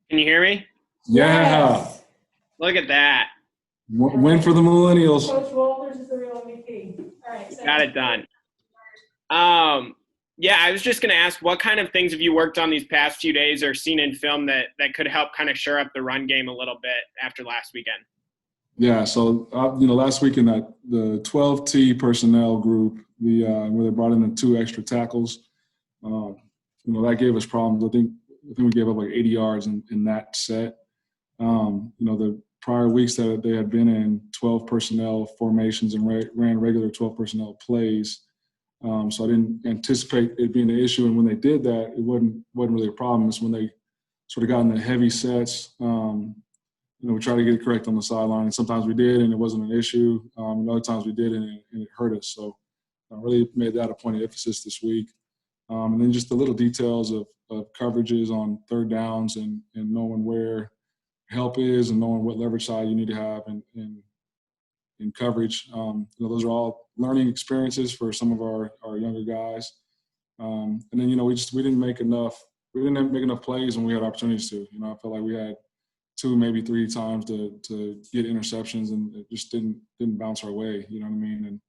Can you hear me? Yeah. Look at that. Win for the Millennials. Coach Walters is the real MVP. All right. Got it done. Yeah, I was just going to ask, what kind of things have you worked on these past few days or seen in film that could help kind of shore up the run game a little bit after last weekend? Yeah, so last week in the 12T personnel group, where they brought in the two extra tackles, that gave us problems. I think we gave up like 80 yards in that set. The prior weeks that they had been in 12 personnel formations and ran regular 12 personnel plays. So I didn't anticipate it being an issue. And when they did that, it wasn't really a problem. It's when they sort of got in the heavy sets. We tried to get it correct on the sideline. And sometimes we did, and it wasn't an issue. And other times we did, and it hurt us. So I really made that a point of emphasis this week. And then just the little details of coverages on third downs and knowing where help is and knowing what leverage side you need to have in coverage. Those are all learning experiences for some of our younger guys. And then, we didn't make enough plays when we had opportunities to. I felt like we had 2, maybe 3 times to get interceptions, and it just didn't bounce our way. You know what I mean?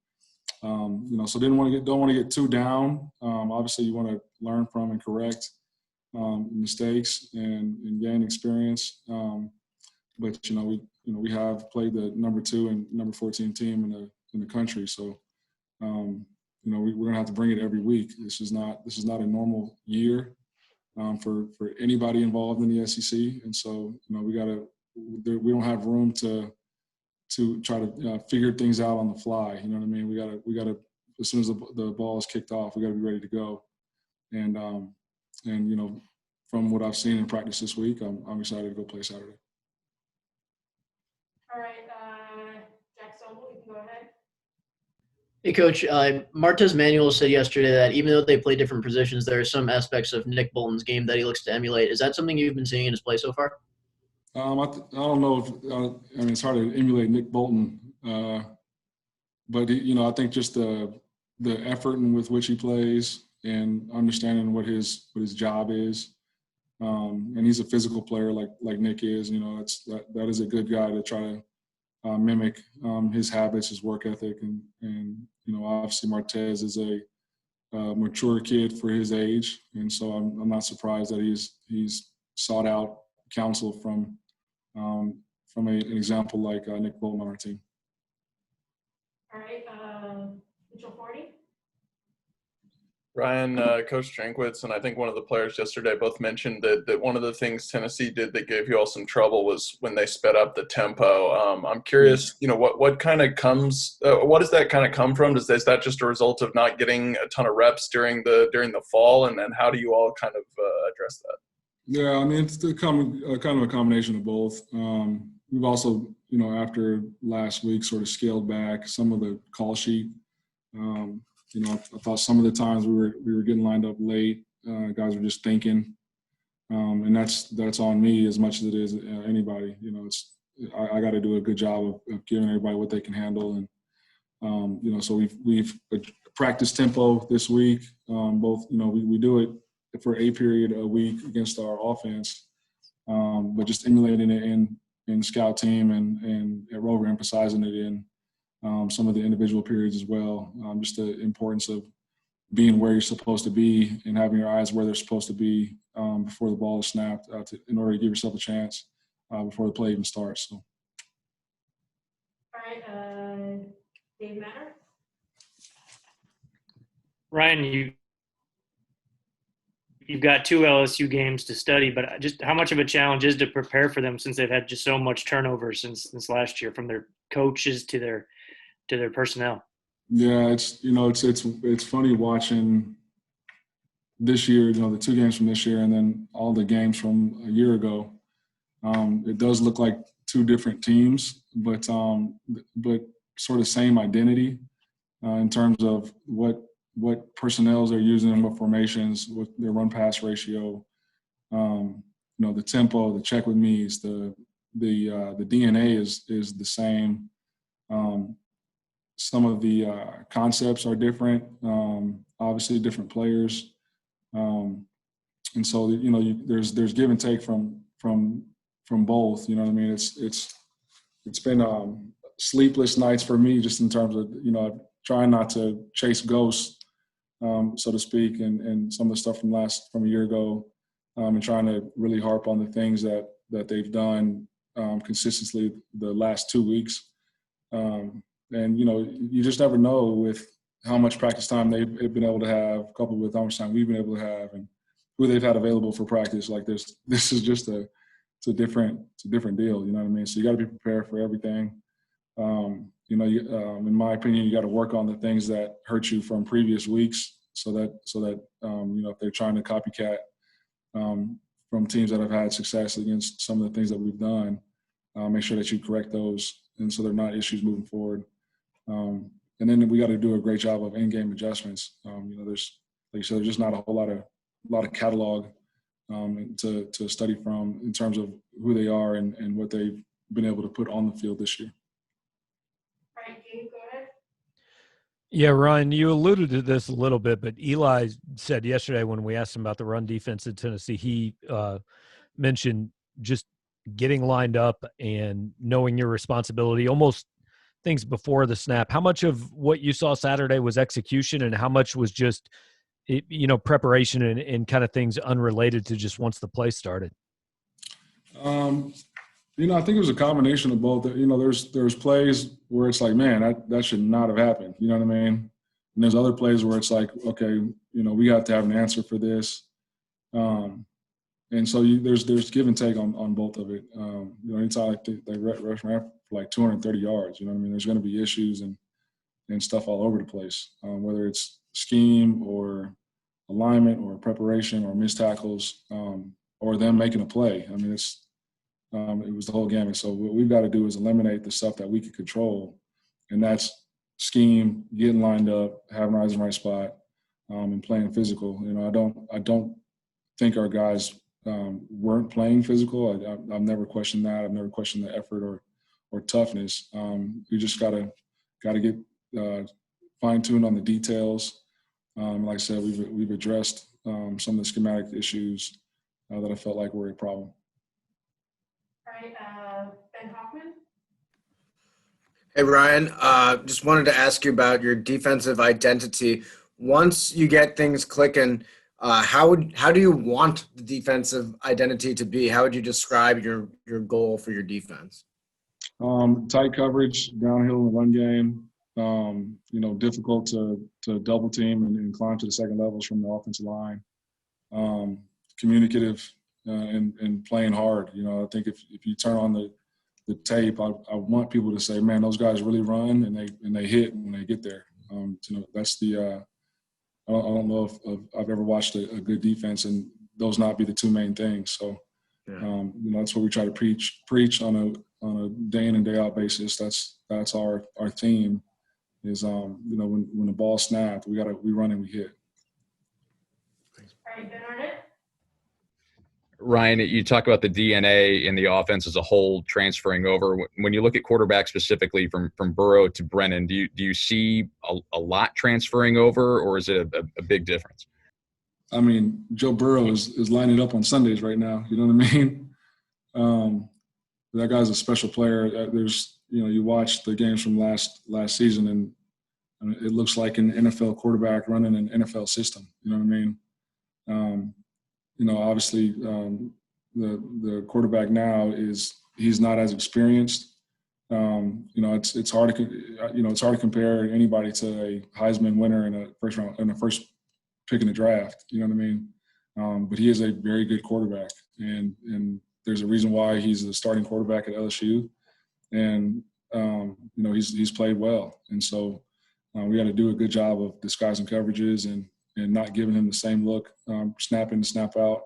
And so don't want to get too down. Obviously, you want to learn from and correct mistakes and gain experience. But we have played the number 2 and number 14 team in the country, so we're gonna have to bring it every week. This is not a normal year for anybody involved in the SEC, and so we don't have room to try to figure things out on the fly. You know what I mean? We gotta as soon as the ball is kicked off, we gotta be ready to go. And from what I've seen in practice this week, I'm excited to go play Saturday. All right. Jack Stumble, you can go ahead. Hey, Coach. Martez Manuel said yesterday that even though they play different positions, there are some aspects of Nick Bolton's game that he looks to emulate. Is that something you've been seeing in his play so far? I don't know if it's hard to emulate Nick Bolton, but I think just the effort and with which he plays and understanding what his job is, and he's a physical player like Nick is. That is a good guy to try to mimic his habits, his work ethic, and obviously Martez is a mature kid for his age, and so I'm not surprised that he's sought out counsel from an example like Nick Bolton on our team. All right. Mitchell Forney. Ryan, Coach Drinkwitz, and I think one of the players yesterday both mentioned that one of the things Tennessee did that gave you all some trouble was when they sped up the tempo. I'm curious, what kind of comes? What does that kind of come from? Is that just a result of not getting a ton of reps during the fall, and how do you all kind of address that? Yeah, I mean it's kind of a combination of both. We've also, after last week, sort of scaled back some of the call sheet. I thought some of the times we were getting lined up late. Guys were just thinking, and that's on me as much as it is anybody. I got to do a good job of giving everybody what they can handle, and so we've practiced tempo this week. Both we do it for a period a week against our offense, but just emulating it in scout team and at Rover, emphasizing it in some of the individual periods as well. Just the importance of being where you're supposed to be and having your eyes where they're supposed to be before the ball is snapped in order to give yourself a chance before the play even starts. So. All right. Dave Matter. Ryan, you've got 2 LSU games to study, but just how much of a challenge is to prepare for them since they've had just so much turnover since last year, from their coaches to their personnel? Yeah, it's funny watching this year, the 2 games from this year and then all the games from a year ago. It does look like 2 different teams, but sort of same identity in terms of what personnels they're using and what formations, what their run pass ratio, the tempo, the check with me's, the DNA is the same. Some of the concepts are different, obviously different players. And so, there's give and take from from both. You know what I mean? It's been sleepless nights for me, just in terms of trying not to chase ghosts, so to speak, and some of the stuff from a year ago, and trying to really harp on the things that they've done consistently the last 2 weeks. And you just never know with how much practice time they've been able to have, coupled with how much time we've been able to have, and who they've had available for practice. Like this is just a different deal. You know what I mean? So you got to be prepared for everything. In my opinion, you got to work on the things that hurt you from previous weeks, so that if they're trying to copycat from teams that have had success against some of the things that we've done, make sure that you correct those, and so they're not issues moving forward. And then we got to do a great job of in-game adjustments. There's, like you said, there's just not a whole lot of catalog to study from in terms of who they are and what they've been able to put on the field this year. All right, Gabe, go ahead. Yeah, Ryan, you alluded to this a little bit, but Eli said yesterday when we asked him about the run defense in Tennessee, he mentioned just getting lined up and knowing your responsibility, almost things before the snap. How much of what you saw Saturday was execution, and how much was just preparation and kind of things unrelated to just once the play started? I think it was a combination of both. There's plays where it's like, man, that should not have happened. You know what I mean? And there's other plays where it's like, okay, we have to have an answer for this. And so there's give and take on both of it. Anytime they rush for like 230 yards, you know what I mean? There's going to be issues and stuff all over the place, whether it's scheme or alignment or preparation or missed tackles, or them making a play. I mean, it was the whole gamut. So what we've got to do is eliminate the stuff that we can control, and that's scheme, getting lined up, having our eyes in the right spot, and playing physical. I don't think our guys weren't playing physical. I've never questioned that. I've never questioned the effort or toughness. We just gotta get fine-tuned on the details. Like I said, we've addressed some of the schematic issues that I felt like were a problem. All right, Ben Hoffman. Hey, Ryan, just wanted to ask you about your defensive identity. Once you get things clicking, how do you want the defensive identity to be? How would you describe your goal for your defense? Tight coverage, downhill in the run game. Difficult to double team and climb to the second levels from the offensive line. Communicative and playing hard. I think if you turn on the tape, I want people to say, man, those guys really run and they hit when they get there. That's the I don't know if I've ever watched a good defense and those not be the two main things. So, that's what we try to preach on a day in and day out basis. That's our theme is, when the ball snapped, we run and we hit. All right, Ben Arnett. Ryan, you talk about the DNA in the offense as a whole transferring over. When you look at quarterbacks specifically from Burrow to Brennan, do you see a lot transferring over, or is it a big difference? I mean, Joe Burrow is lining up on Sundays right now. You know what I mean? That guy's a special player. There's, you watch the games from last season, and it looks like an NFL quarterback running an NFL system. You know what I mean? Obviously, the quarterback now he's not as experienced. It's hard to compare anybody to a Heisman winner in the first pick in the draft. You know what I mean? But he is a very good quarterback, and there's a reason why he's the starting quarterback at LSU, and he's played well, and so we got to do a good job of disguising coverages and not giving him the same look, snap in, snap out.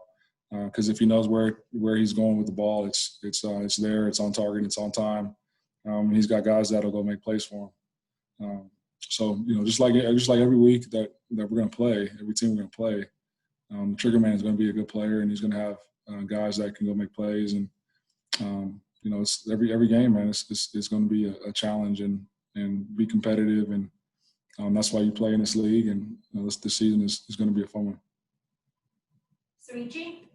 Because if he knows where he's going with the ball, it's there, it's on target, it's on time. And he's got guys that'll go make plays for him. So just like every week that we're going to play, every team we're going to play, the trigger man is going to be a good player, and he's going to have guys that can go make plays. And it's every game, man. It's going to be a challenge and be competitive, and that's why you play in this league. And this season is going to be a fun one. Suichi.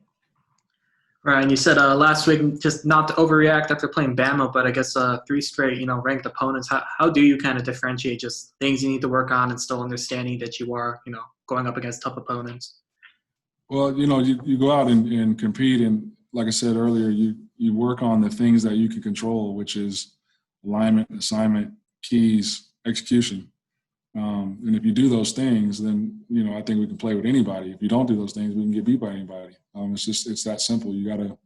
Ryan, you said last week just not to overreact after playing Bama, but I guess 3 straight, ranked opponents. How do you kind of differentiate just things you need to work on and still understanding that you are, going up against tough opponents? Well, you go out and compete, and like I said earlier, you work on the things that you can control, which is alignment, assignment, keys, execution. And if you do those things, then, I think we can play with anybody. If you don't do those things, we can get beat by anybody. It's that simple. You got to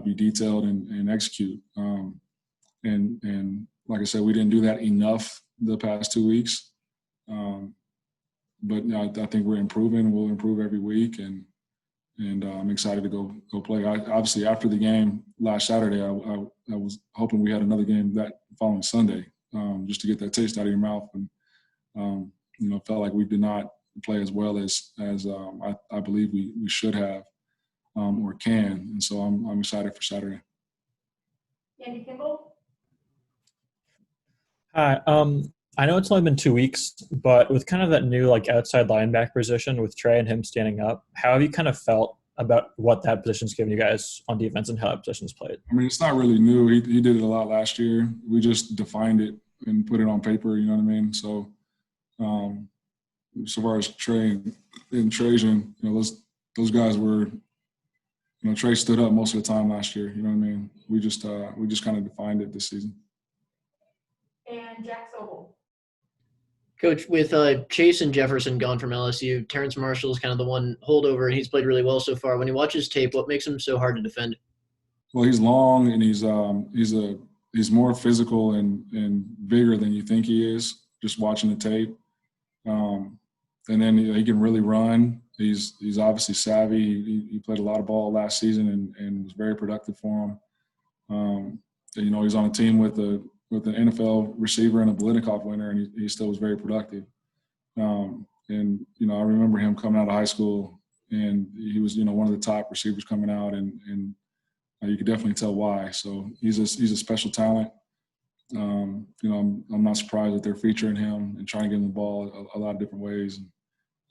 be detailed and execute. And like I said, we didn't do that enough the past 2 weeks. But I think we're improving. We'll improve every week, and I'm excited to go play. Obviously, after the game last Saturday, I was hoping we had another game that following Sunday, just to get that taste out of your mouth. And felt like we did not play as well as I believe we should have or can. And so I'm excited for Saturday. Andy Kimball? Hi. I know it's only been 2 weeks, but with kind of that new outside linebacker position with Trey and him standing up, how have you kind of felt about what that position's given you guys on defense and how that position's played? I mean, it's not really new. He did it a lot last year. We just defined it and put it on paper. You know what I mean? So, so far as Trey and Trajan, those guys were, Trey stood up most of the time last year. You know what I mean? We just kind of defined it this season. And Jack Sobel? Coach, with Chase and Jefferson gone from LSU, Terrence Marshall is kind of the one holdover, and he's played really well so far. When you watch his tape, what makes him so hard to defend? Well, he's long, and he's more physical and bigger than you think he is. Just watching the tape, and then he can really run. He's obviously savvy. He played a lot of ball last season and was very productive for him. He's on a team with an NFL receiver and a Bolitnikoff winner, and he still was very productive. I remember him coming out of high school, and he was one of the top receivers coming out, and you could definitely tell why. So he's a special talent. I'm not surprised that they're featuring him and trying to get him the ball a lot of different ways.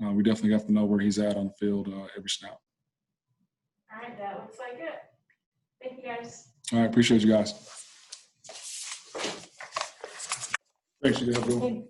And we definitely have to know where he's at on the field every snap. All right, that looks like it. Thank you, guys. All right, appreciate you guys. Thanks, you guys.